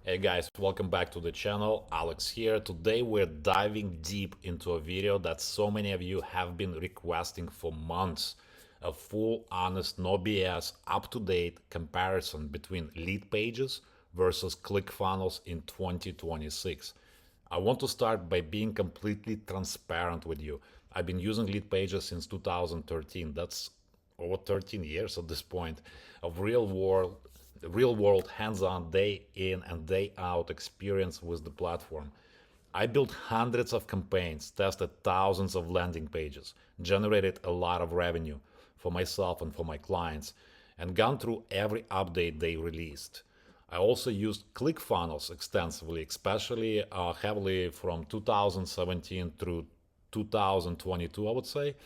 Hey guys, welcome back to the channel. Alex here. Today we're diving deep into a video that so many of you have been requesting for months. A full, honest, no BS, up-to-date comparison between LeadPages versus ClickFunnels in 2026. I want to start by being completely transparent with you. I've been using LeadPages since 2013. That's over 13 years at this point of real world hands-on day in and day out experience with the platform. I built hundreds of campaigns, tested thousands of landing pages, generated a lot of revenue for myself and for my clients, and gone through every update they released. I also used ClickFunnels extensively, especially heavily from 2017 through 2022, I would say,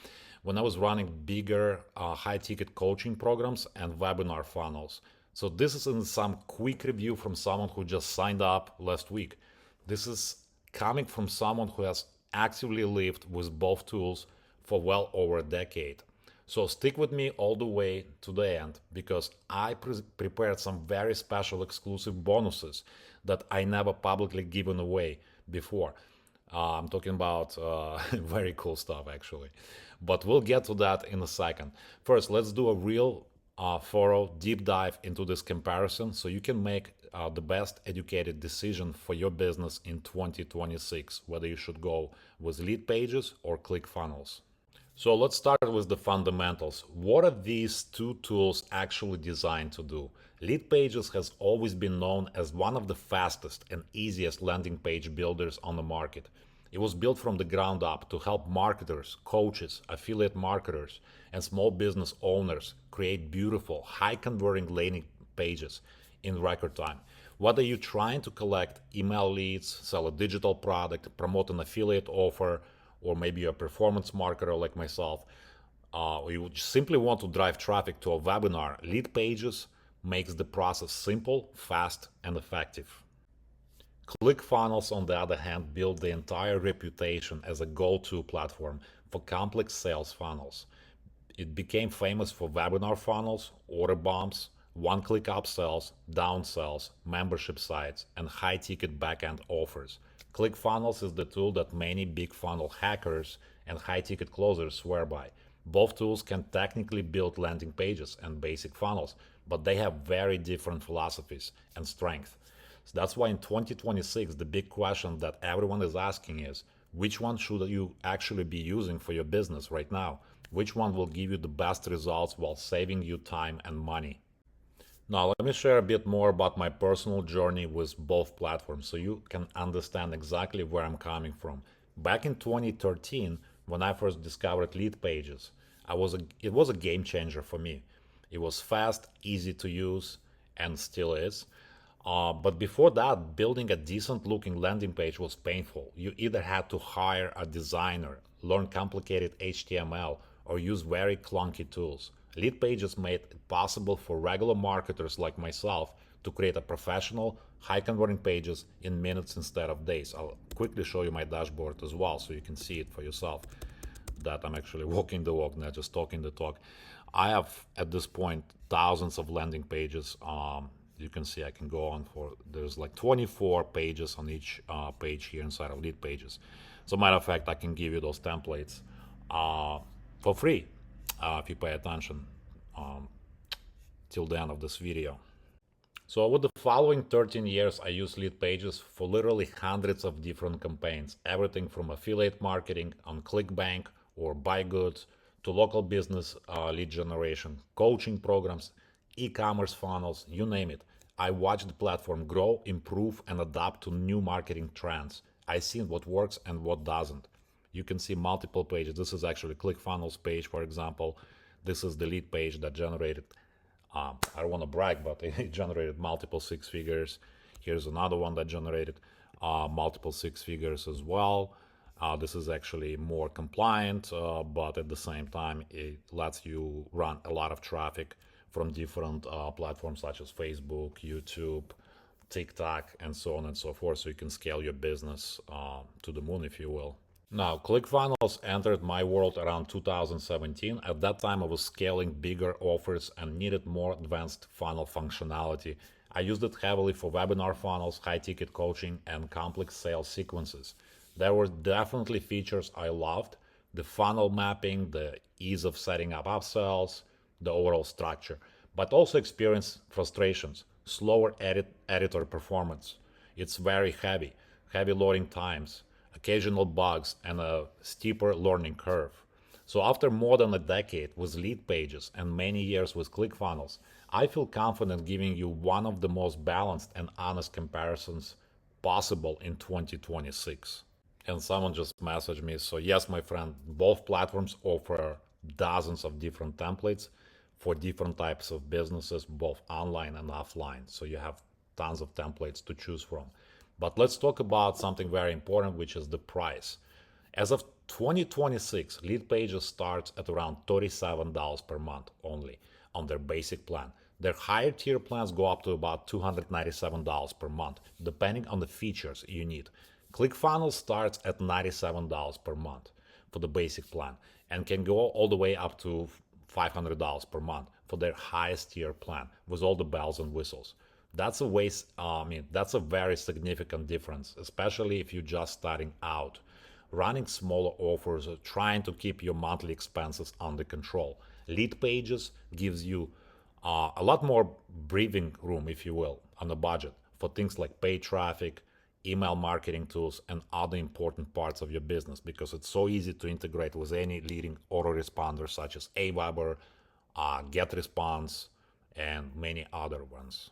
when I was running bigger high ticket coaching programs and webinar funnels. So, this is in some quick review from someone who just signed up last week. This is coming from someone who has actively lived with both tools for well over a decade. So stick with me all the way to the end because I prepared some very special exclusive bonuses that I never publicly given away before. I'm talking about very cool stuff actually. But we'll get to that in a second. First, let's do a real thorough deep dive into this comparison so you can make the best educated decision for your business in 2026, whether you should go with LeadPages or ClickFunnels. So let's start with the fundamentals. What are these two tools actually designed to do? LeadPages has always been known as one of the fastest and easiest landing page builders on the market. It was built from the ground up to help marketers, coaches, affiliate marketers, and small business owners create beautiful, high converting landing pages in record time. Whether you're trying to collect email leads, sell a digital product, promote an affiliate offer, or maybe you're a performance marketer like myself, or you simply want to drive traffic to a webinar, LeadPages makes the process simple, fast, and effective. ClickFunnels, on the other hand, built the entire reputation as a go-to platform for complex sales funnels. It became famous for webinar funnels, order bombs, one-click upsells, downsells, membership sites, and high-ticket backend offers. ClickFunnels is the tool that many big funnel hackers and high-ticket closers swear by. Both tools can technically build landing pages and basic funnels, but they have very different philosophies and strength. So that's why in 2026, the big question that everyone is asking is, which one should you actually be using for your business right now? Which one will give you the best results while saving you time and money? Now, let me share a bit more about my personal journey with both platforms so you can understand exactly where I'm coming from. Back in 2013, when I first discovered LeadPages, it was a game changer for me. It was fast, easy to use, and still is. But before that, building a decent looking landing page was painful. You either had to hire a designer, learn complicated HTML, or use very clunky tools. LeadPages made it possible for regular marketers like myself to create a professional, high converting pages in minutes instead of days. I'll quickly show you my dashboard as well so you can see it for yourself that I'm actually walking the walk, not just talking the talk. I have at this point thousands of landing pages. You can see I can go on for, there's like 24 pages on each page here inside of LeadPages. So matter of fact, I can give you those templates for free if you pay attention till the end of this video. So over the following 13 years, I used LeadPages for literally hundreds of different campaigns, everything from affiliate marketing on ClickBank or Buy Goods to local business lead generation, coaching programs, e-commerce funnels, you name it. I watched the platform grow, improve, and adapt to new marketing trends. I seen what works and what doesn't. You can see multiple pages. This is actually ClickFunnels page, for example. This is the lead page that generated, I don't want to brag, but it generated multiple six figures. Here's another one that generated multiple six figures as well. This is actually more compliant, but at the same time, it lets you run a lot of traffic from different platforms such as Facebook, YouTube, TikTok, and so on and so forth. So you can scale your business to the moon, if you will. Now, ClickFunnels entered my world around 2017. At that time, I was scaling bigger offers and needed more advanced funnel functionality. I used it heavily for webinar funnels, high ticket coaching, and complex sales sequences. There were definitely features I loved: the funnel mapping, the ease of setting up upsells, the overall structure, but also experienced frustrations, slower editor performance. It's very heavy loading times, occasional bugs, and a steeper learning curve. So after more than a decade with LeadPages and many years with ClickFunnels, I feel confident giving you one of the most balanced and honest comparisons possible in 2026. And someone just messaged me. So yes, my friend, both platforms offer dozens of different templates for different types of businesses, both online and offline. So you have tons of templates to choose from. But let's talk about something very important, which is the price. As of 2026, LeadPages starts at around $37 per month only on their basic plan. Their higher tier plans go up to about $297 per month, depending on the features you need. ClickFunnels starts at $97 per month for the basic plan and can go all the way up to $500 per month for their highest tier plan with all the bells and whistles. That's a waste. That's a very significant difference, especially if you're just starting out. Running smaller offers or trying to keep your monthly expenses under control. LeadPages gives you a lot more breathing room, if you will, on a budget for things like paid traffic, email marketing tools, and other important parts of your business because it's so easy to integrate with any leading autoresponder such as Aweber, GetResponse, and many other ones.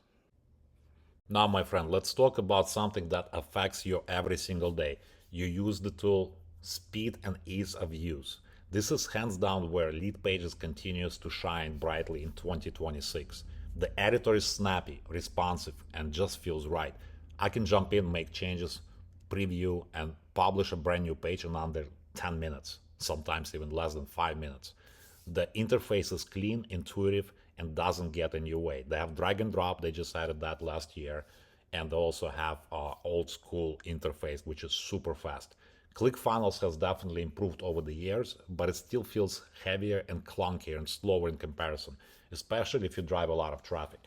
Now, my friend, let's talk about something that affects you every single day. You use the tool, speed and ease of use. This is hands down where LeadPages continues to shine brightly in 2026. The editor is snappy, responsive, and just feels right. I can jump in, make changes, preview, and publish a brand new page in under 10 minutes, sometimes even less than 5 minutes. The interface is clean, intuitive, and doesn't get in your way. They have drag and drop, they just added that last year, and they also have old school interface, which is super fast. ClickFunnels has definitely improved over the years, but it still feels heavier and clunkier and slower in comparison, especially if you drive a lot of traffic.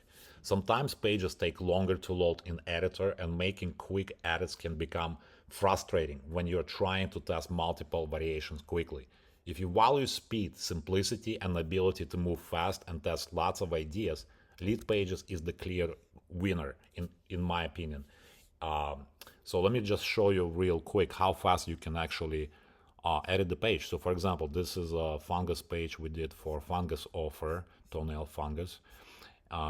Sometimes pages take longer to load in editor, and making quick edits can become frustrating when you're trying to test multiple variations quickly. If you value speed, simplicity, and ability to move fast and test lots of ideas, LeadPages is the clear winner, in my opinion. So let me just show you real quick how fast you can actually edit the page. So for example, this is a fungus page we did for fungus offer, toenail fungus.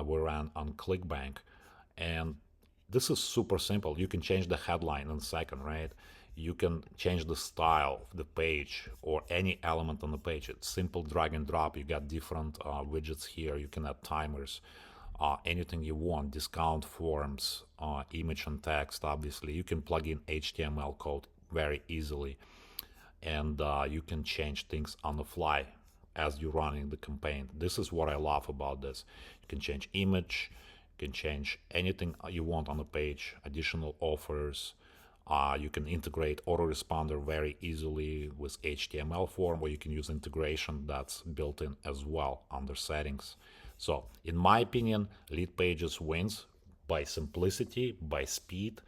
We ran on ClickBank, and this is super simple. You can change the headline in a second, right? You can change the style of the page or any element on the page. It's simple drag and drop. You got different widgets here. You can add timers, anything you want, discount forms, image and text. Obviously, you can plug in HTML code very easily, and you can change things on the fly as you're running the campaign. This is what I love about this. You can change image, you can change anything you want on the page, additional offers. You can integrate autoresponder very easily with HTML form, or you can use integration that's built in as well under settings. So in my opinion, LeadPages wins by simplicity, by speed,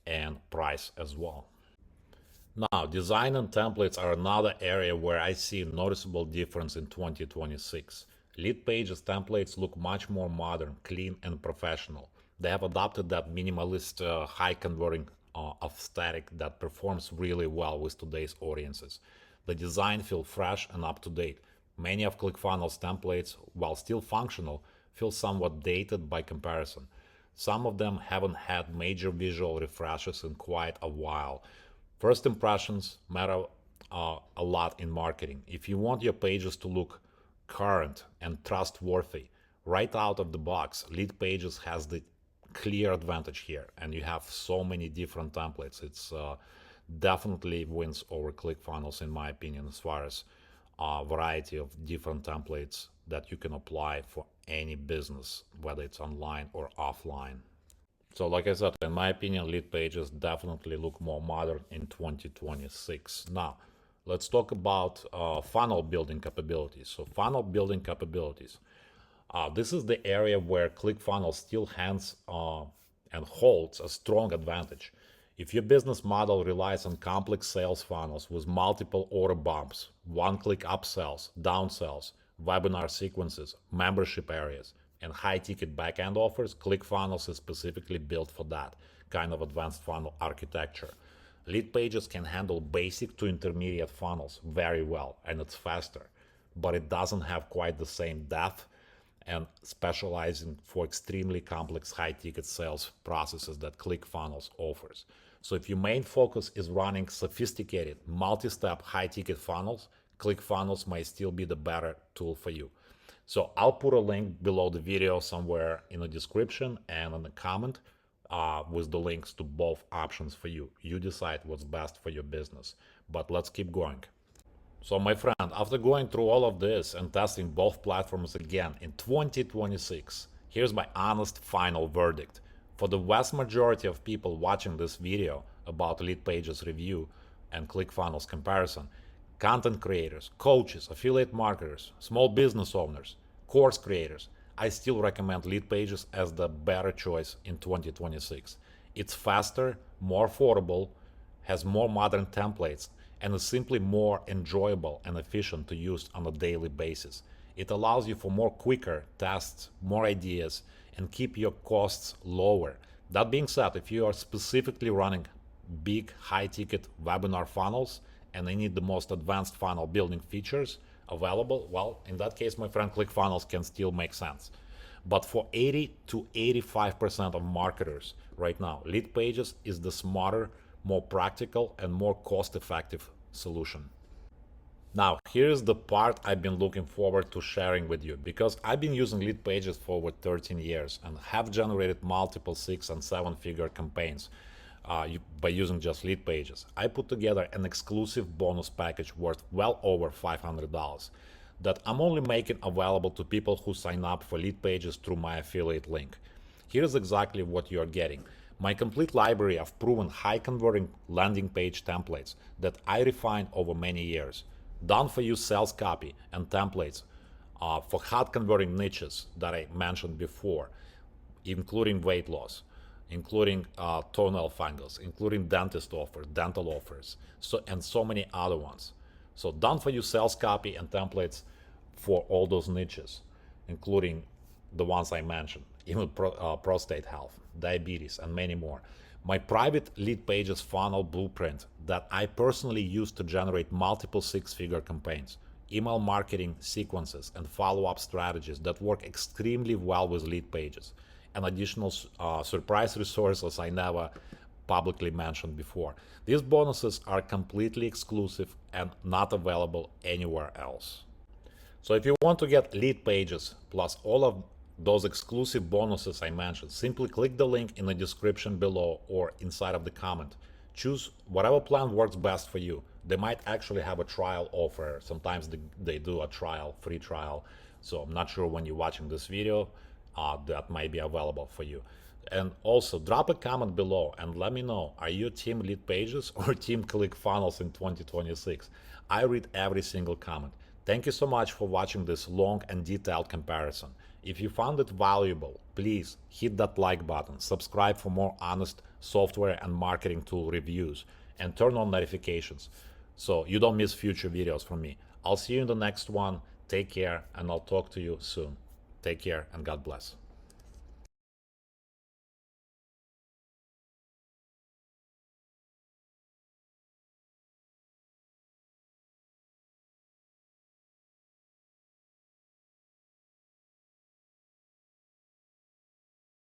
and price as well. Now, design and templates are another area where I see a noticeable difference in 2026. LeadPages templates look much more modern, clean, and professional. They have adopted that minimalist, high converting aesthetic that performs really well with today's audiences. The design feels fresh and up to date. Many of ClickFunnels templates, while still functional, feel somewhat dated by comparison. Some of them haven't had major visual refreshes in quite a while. First impressions matter a lot in marketing. If you want your pages to look current and trustworthy right out of the box, LeadPages has the clear advantage here, and you have so many different templates. It's definitely wins over ClickFunnels in my opinion, as far as a variety of different templates that you can apply for any business, whether it's online or offline. So like I said, in my opinion, LeadPages definitely look more modern in 2026. Now, let's talk about funnel building capabilities. So funnel building capabilities. This is the area where ClickFunnels still hands and holds a strong advantage. If your business model relies on complex sales funnels with multiple order bumps, one-click upsells, downsells, webinar sequences, membership areas, and high-ticket backend offers, ClickFunnels is specifically built for that kind of advanced funnel architecture. LeadPages can handle basic to intermediate funnels very well, and it's faster, but it doesn't have quite the same depth and specializing for extremely complex high-ticket sales processes that ClickFunnels offers. So if your main focus is running sophisticated, multi-step high-ticket funnels, ClickFunnels may still be the better tool for you. So I'll put a link below the video somewhere in the description and in the comment with the links to both options for you. You decide what's best for your business. But let's keep going. So my friend, after going through all of this and testing both platforms again in 2026, here's my honest final verdict. For the vast majority of people watching this video about LeadPages review and ClickFunnels comparison, content creators, coaches, affiliate marketers, small business owners, course creators, I still recommend LeadPages as the better choice in 2026. It's faster, more affordable, has more modern templates, and is simply more enjoyable and efficient to use on a daily basis. It allows you for more quicker tests, more ideas, and keep your costs lower. That being said, if you are specifically running big high-ticket webinar funnels and they need the most advanced funnel building features available, well, in that case, my friend, ClickFunnels can still make sense. But for 80 to 85% of marketers right now, LeadPages is the smarter, more practical, and more cost-effective solution. Now, here's the part I've been looking forward to sharing with you, because I've been using LeadPages for over 13 years and have generated multiple 6- and 7-figure campaigns by using just LeadPages. I put together an exclusive bonus package worth well over $500 that I'm only making available to people who sign up for LeadPages through my affiliate link. Here's exactly what you're getting. My complete library of proven high-converting landing page templates that I refined over many years. Done-for-you sales copy and templates for hot-converting niches that I mentioned before, including weight loss, including toenail fungus, including dentist offers, dental offers, and so many other ones. So done-for-you sales copy and templates for all those niches, including the ones I mentioned, even prostate health, diabetes, and many more. My private LeadPages funnel blueprint that I personally use to generate multiple 6-figure campaigns, email marketing sequences, and follow-up strategies that work extremely well with LeadPages, and additional surprise resources I never publicly mentioned before. These bonuses are completely exclusive and not available anywhere else. So if you want to get LeadPages plus all of those exclusive bonuses I mentioned, simply click the link in the description below or inside of the comment. Choose whatever plan works best for you. They might actually have a trial offer. Sometimes they do a trial, free trial. So I'm not sure when you're watching this video, that might be available for you. And also drop a comment below and let me know, are you team LeadPages or team ClickFunnels in 2026? I read every single comment. Thank you so much for watching this long and detailed comparison. If you found it valuable, please hit that like button, subscribe for more honest software and marketing tool reviews, and turn on notifications so you don't miss future videos from me. I'll see you in the next one. Take care, and I'll talk to you soon. Take care, and God bless.